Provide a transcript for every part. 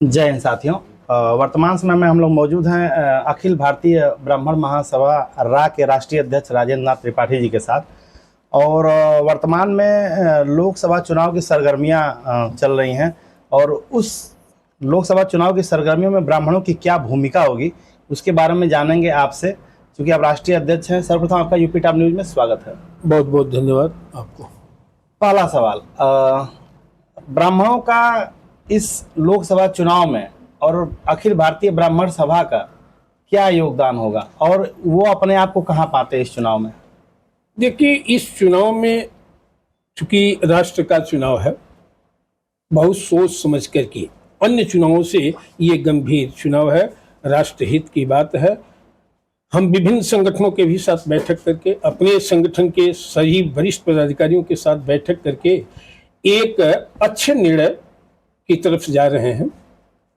जय हिंद साथियों। वर्तमान समय में हम लोग मौजूद हैं अखिल भारतीय ब्राह्मण महासभा रा के राष्ट्रीय अध्यक्ष राजेंद्र नाथ त्रिपाठी जी के साथ। और वर्तमान में लोकसभा चुनाव की सरगर्मियां चल रही हैं और उस लोकसभा चुनाव की सरगर्मियों में ब्राह्मणों की क्या भूमिका होगी उसके बारे में जानेंगे आपसे, क्योंकि आप राष्ट्रीय अध्यक्ष हैं। सर्वप्रथम आपका यूपी टॉप न्यूज़ में स्वागत है। बहुत बहुत धन्यवाद आपको। पहला सवाल, ब्राह्मणों का इस लोकसभा चुनाव में और अखिल भारतीय ब्राह्मण सभा का क्या योगदान होगा और वो अपने आप को कहाँ पाते हैं इस चुनाव में? देखिए, इस चुनाव में चूंकि राष्ट्र का चुनाव है, बहुत सोच समझ करके, अन्य चुनावों से ये गंभीर चुनाव है, राष्ट्रहित की बात है। हम विभिन्न संगठनों के भी साथ बैठक करके, अपने संगठन के सही वरिष्ठ पदाधिकारियों के साथ बैठक करके एक अच्छे निर्णय की तरफ जा रहे हैं।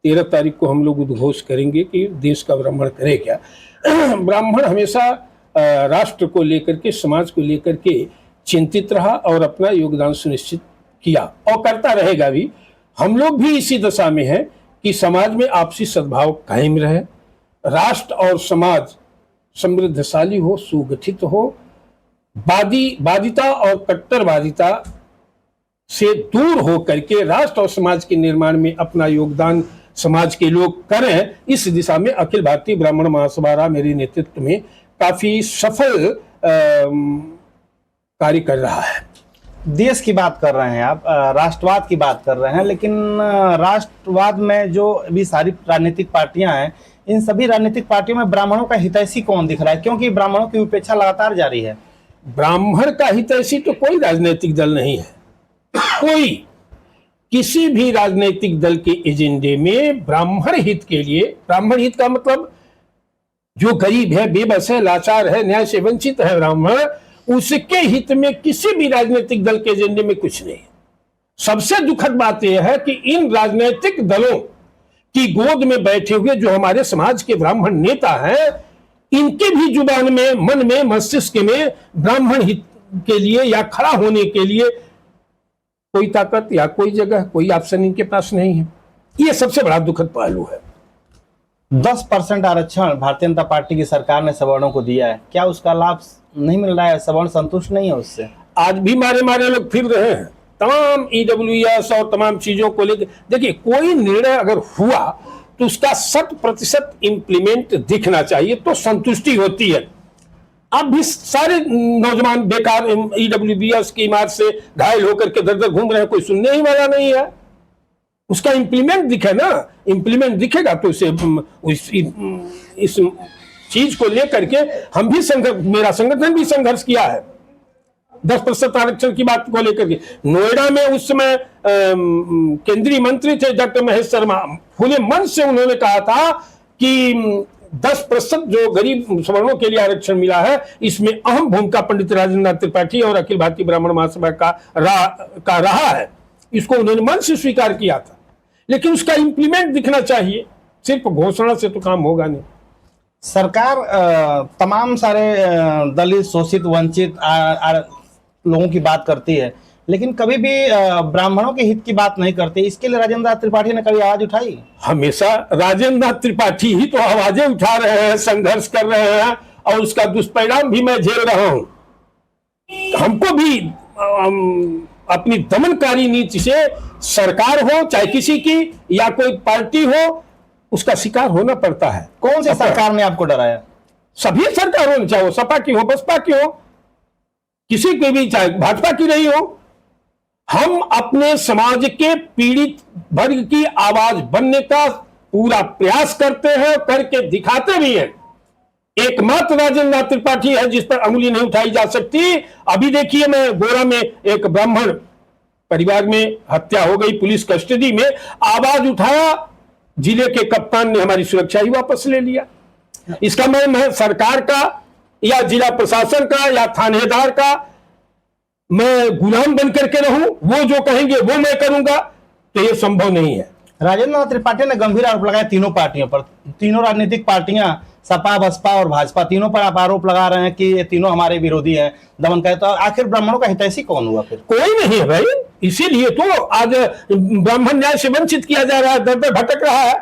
13 तारीख को हम लोग उद्घोष करेंगे कि देश का ब्राह्मण करे क्या। ब्राह्मण हमेशा राष्ट्र को लेकर के, समाज को लेकर के चिंतित रहा और अपना योगदान सुनिश्चित किया और करता रहेगा भी। हम लोग भी इसी दशा में हैं कि समाज में आपसी सद्भाव कायम रहे, राष्ट्र और समाज समृद्धशाली हो, सुगठित हो, वादिता और कट्टरवादिता से दूर हो करके राष्ट्र और समाज के निर्माण में अपना योगदान समाज के लोग करें। इस दिशा में अखिल भारतीय ब्राह्मण महासभा रा मेरे नेतृत्व में काफी सफल कार्य कर रहा है। देश की बात कर रहे हैं आप, राष्ट्रवाद की बात कर रहे हैं, लेकिन राष्ट्रवाद में जो भी सारी राजनीतिक पार्टियां हैं, इन सभी राजनीतिक पार्टियों में ब्राह्मणों का हितैषी कौन दिख रहा है? क्योंकि ब्राह्मणों की उपेक्षा लगातार जारी है। ब्राह्मण का हितैषी तो कोई राजनीतिक दल नहीं है। कोई किसी भी राजनीतिक दल के एजेंडे में ब्राह्मण हित के लिए, ब्राह्मण हित का मतलब जो गरीब है, बेबस है, लाचार है, न्याय से वंचित है ब्राह्मण, उसके हित में किसी भी राजनीतिक दल के एजेंडे में कुछ नहीं। सबसे दुखद बात यह है कि इन राजनीतिक दलों की गोद में बैठे हुए जो हमारे समाज के ब्राह्मण नेता हैं, इनके भी जुबान में, मन में, मस्तिष्क में ब्राह्मण हित के लिए या खड़ा होने के लिए कोई ताकत या कोई जगह, कोई ऑप्शन इनके पास नहीं है। ये सबसे बड़ा दुखद पहलू है। 10% आरक्षण भारतीय जनता पार्टी की सरकार ने सवर्णों को दिया है, क्या उसका लाभ नहीं मिल रहा है? सवर्ण संतुष्ट नहीं है उससे? आज भी मारे लोग फिर रहे हैं तमाम EWS और तमाम चीजों को लेकर। देखिए, कोई निर्णय अगर हुआ तो उसका 100% इंप्लीमेंट दिखना चाहिए तो संतुष्टि होती है। अब भी सारे नौजवान बेकार EWS की मार से घायल होकर के दर दर घूम रहे हैं, कोई सुनने ही वाला नहीं है। उसका इंप्लीमेंट दिखे ना, इंप्लीमेंट दिखेगा तो इस चीज को लेकर के हम भी मेरा संगठन भी संघर्ष किया है 10% आरक्षण की बात को लेकर के। नोएडा में उस समय केंद्रीय मंत्री थे डॉक्टर महेश शर्मा, खुले मन से उन्होंने कहा था कि 10% जो गरीब सवर्णों के लिए आरक्षण मिला है, इसमें अहम भूमिका पंडित राजेंद्र नाथ त्रिपाठी और अखिल भारतीय ब्राह्मण महासभा का रहा है। इसको उन्होंने मन से स्वीकार किया था, लेकिन उसका इंप्लीमेंट दिखना चाहिए। सिर्फ घोषणा से तो काम होगा नहीं। सरकार तमाम सारे दलित, शोषित, वंचित लोगों की बात करती है, लेकिन कभी भी ब्राह्मणों के हित की बात नहीं करती। इसके लिए राजेंद्र नाथ त्रिपाठी ने कभी आवाज उठाई? हमेशा राजेंद्र नाथ त्रिपाठी ही तो आवाजें उठा रहे हैं, संघर्ष कर रहे हैं और उसका दुष्परिणाम भी मैं झेल रहा हूं। हमको भी अपनी दमनकारी नीति से, सरकार हो चाहे किसी की या कोई पार्टी हो, उसका शिकार होना पड़ता है। कौन सी सरकार ने आपको डराया? सभी सरकारों ने, चाहे वो सपा की हो, बसपा की हो, किसी की भी, चाहे भाजपा की रही हो। हम अपने समाज के पीड़ित वर्ग की आवाज बनने का पूरा प्रयास करते हैं, करके दिखाते भी हैं। एकमात्र राजेंद्र नाथ त्रिपाठी है जिस पर अंगुली नहीं उठाई जा सकती। अभी देखिए, मैं गोरा में एक ब्राह्मण परिवार में हत्या हो गई, पुलिस कस्टडी में, आवाज उठाया, जिले के कप्तान ने हमारी सुरक्षा ही वापस ले लिया। इसका मैं सरकार का या जिला प्रशासन का या थानेदार का मैं गुलाम बन करके रहूं, वो जो कहेंगे वो मैं करूंगा, तो ये संभव नहीं है। राजेंद्र नाथ त्रिपाठी ने गंभीर आरोप लगाए तीनों पार्टियों पर। तीनों राजनीतिक पार्टियां सपा, बसपा और भाजपा, तीनों पर आप आरोप लगा रहे हैं कि ये तीनों हमारे विरोधी हैं, दमन कहे। तो आखिर ब्राह्मणों का हितैषी कौन हुआ फिर? कोई नहीं है भाई, इसीलिए तो आज ब्राह्मण न्याय से वंचित किया जा रहा है, दर दर भटक रहा है।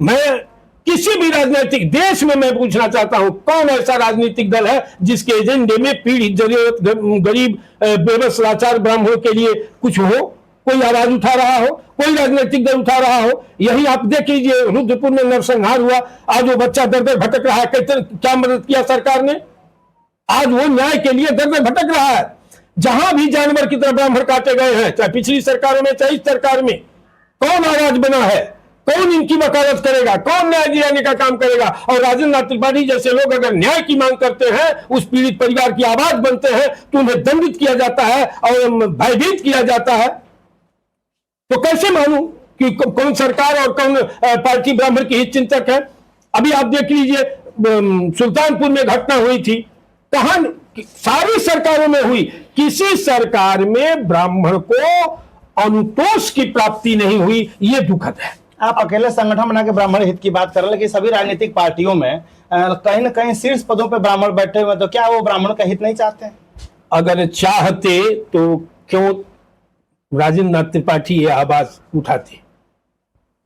मैं किसी भी राजनीतिक देश में मैं पूछना चाहता हूं, कौन ऐसा राजनीतिक दल है जिसके एजेंडे में पीड़ित, जरूरत, गरीब, बेबस, लाचार ब्राह्मणों के लिए कुछ हो, कोई आवाज उठा रहा हो, कोई राजनीतिक दल उठा रहा हो? यही आप देख लीजिए, रुद्रपुर में नरसंहार हुआ, आज वो बच्चा दर दर भटक रहा है। क्या मदद किया सरकार ने? आज वो न्याय के लिए दर दर भटक रहा है। जहां भी जानवर की तरह ब्राह्मण काटे गए हैं, चाहे पिछली सरकारों में चाहे इस सरकार में, कौन आवाज बना है? कौन इनकी वकालत करेगा? कौन न्याय दिलाने का काम करेगा? और राजेंद्र नाथ त्रिपाठी जैसे लोग अगर न्याय की मांग करते हैं, उस पीड़ित परिवार की आवाज बनते हैं, तो उन्हें दंडित किया जाता है और भयभीत किया जाता है। तो कैसे मानूं कि कौन सरकार और कौन पार्टी ब्राह्मण की हित चिंतक है? अभी आप देख लीजिए, सुल्तानपुर में घटना हुई थी, कहां सारी सरकारों में हुई, किसी सरकार में ब्राह्मण को अनुतोष की प्राप्ति नहीं हुई। ये दुखद है। आप अकेले संगठन बना के ब्राह्मण हित की बात कर रहे हैं, लेकिन सभी राजनीतिक पार्टियों में कहीं ना कहीं शीर्ष पदों पर ब्राह्मण बैठे हुए, तो क्या वो ब्राह्मण का हित नहीं चाहते हैं? अगर चाहते तो क्यों राजेंद्र नाथ त्रिपाठी ये आवाज उठाते?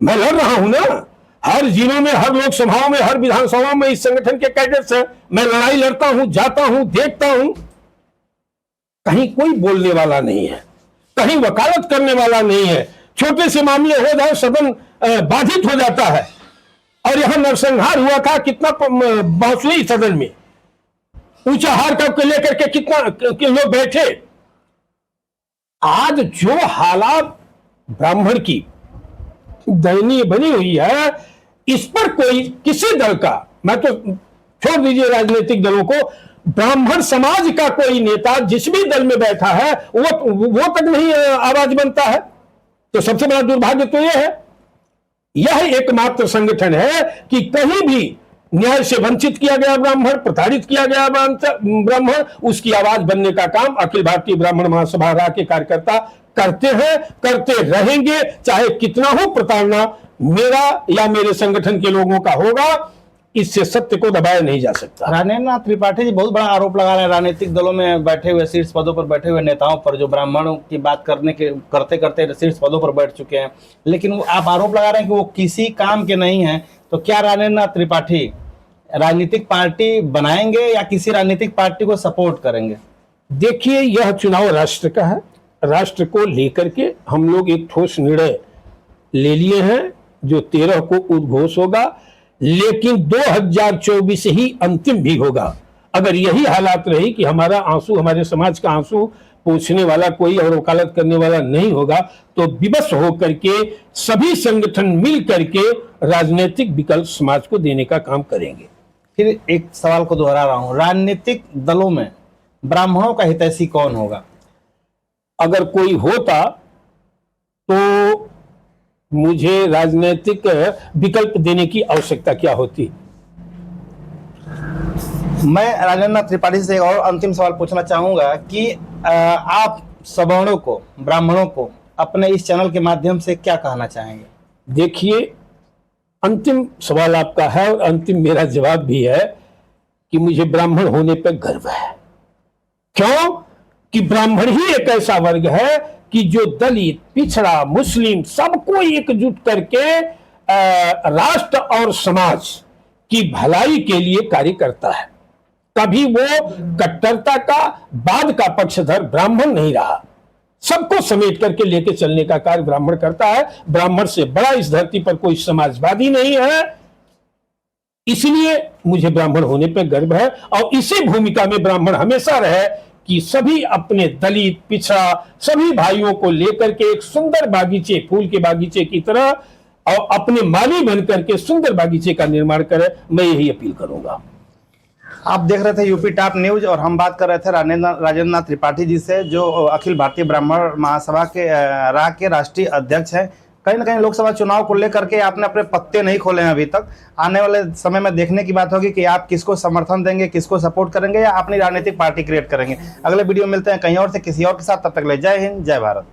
मैं लड़ रहा हूं ना, हर जिलों में, हर लोकसभाओं में, हर विधानसभाओं में इस संगठन के कैडेट्स हैं। मैं लड़ाई लड़ता हूं, जाता हूं, देखता हूं, कहीं कोई बोलने वाला नहीं है, कहीं वकालत करने वाला नहीं है। छोटे से मामले हो जाए, सदन बाधित हो जाता है। और यहां नरसंहार हुआ था, कितना बहस हुई सदन में, ऊंचा हार का लेकर के कितना लोग बैठे। आज जो हालात ब्राह्मण की दयनीय बनी हुई है, इस पर कोई किसी दल का, मैं तो छोड़ दीजिए राजनीतिक दलों को, ब्राह्मण समाज का कोई नेता जिस भी दल में बैठा है वो तक नहीं आवाज बनता है। तो सबसे बड़ा दुर्भाग्य तो यह है, यह एकमात्र संगठन है कि कहीं भी न्याय से वंचित किया गया ब्राह्मण, प्रताड़ित किया गया ब्राह्मण, उसकी आवाज बनने का काम अखिल भारतीय ब्राह्मण महासभा रा के कार्यकर्ता करते हैं, करते रहेंगे। चाहे कितना हो प्रताड़ना मेरा या मेरे संगठन के लोगों का होगा, इससे सत्य को दबाया नहीं जा सकता। राजेंद्र नाथ त्रिपाठी जी बहुत बड़ा आरोप लगा रहे हैं राजनीतिक दलों में बैठे हुए, शीर्ष पदों पर बैठे हुए नेताओं पर, जो ब्राह्मणों की बात करते करते शीर्ष पदों पर बैठ चुके हैं। लेकिन वो आप आरोप लगा रहे हैं कि वो किसी काम के नहीं है। तो क्या राजेंद्र नाथ त्रिपाठी राजनीतिक पार्टी बनाएंगे या किसी राजनीतिक पार्टी को सपोर्ट करेंगे? देखिए, यह चुनाव राष्ट्र का है। राष्ट्र को लेकर के हम लोग एक ठोस निर्णय ले लिए हैं, जो 13 को उद्घोष होगा, लेकिन 2024 ही अंतिम भी होगा। अगर यही हालात रही कि हमारा आंसू, हमारे समाज का आंसू पोंछने वाला कोई और वकालत करने वाला नहीं होगा, तो विवश होकर के सभी संगठन मिल करके राजनीतिक विकल्प समाज को देने का काम करेंगे। फिर एक सवाल को दोहरा रहा हूं, राजनीतिक दलों में ब्राह्मणों का हितैषी कौन होगा? अगर कोई होता तो मुझे राजनीतिक विकल्प देने की आवश्यकता क्या होती? मैं राजेंद्र नाथ त्रिपाठी से एक और अंतिम सवाल पूछना चाहूंगा कि आप सवर्णों को, ब्राह्मणों को अपने इस चैनल के माध्यम से क्या कहना चाहेंगे? देखिए, अंतिम सवाल आपका है और अंतिम मेरा जवाब भी है कि मुझे ब्राह्मण होने पर गर्व है। क्यों? कि ब्राह्मण ही एक ऐसा वर्ग है कि जो दलित, पिछड़ा, मुस्लिम सबको एकजुट करके राष्ट्र और समाज की भलाई के लिए कार्य करता है। कभी वो कट्टरता का, बाद का पक्षधर ब्राह्मण नहीं रहा। सबको समेट करके लेके चलने का कार्य ब्राह्मण करता है। ब्राह्मण से बड़ा इस धरती पर कोई समाजवादी नहीं है। इसलिए मुझे ब्राह्मण होने पर गर्व है और इसी भूमिका में ब्राह्मण हमेशा रहे कि सभी अपने दलित, पिछड़ा सभी भाइयों को लेकर के एक सुंदर बागीचे, फूल के बागीचे की तरह, और अपने माली बनकर के सुंदर बागीचे का निर्माण करे। मैं यही अपील करूंगा। आप देख रहे थे यूपी टॉप न्यूज और हम बात कर रहे थे राजेंद्र नाथ त्रिपाठी जी से, जो अखिल भारतीय ब्राह्मण महासभा के रा के राष्ट्रीय अध्यक्ष हैं। कहीं ना कहीं लोकसभा चुनाव को लेकर के आपने अपने पत्ते नहीं खोले हैं अभी तक। आने वाले समय में देखने की बात होगी कि आप किसको समर्थन देंगे, किसको सपोर्ट करेंगे या अपनी राजनीतिक पार्टी क्रिएट करेंगे। अगले वीडियो मिलते हैं कहीं और से, किसी और के साथ। तब तक ले जय हिंद, जय भारत।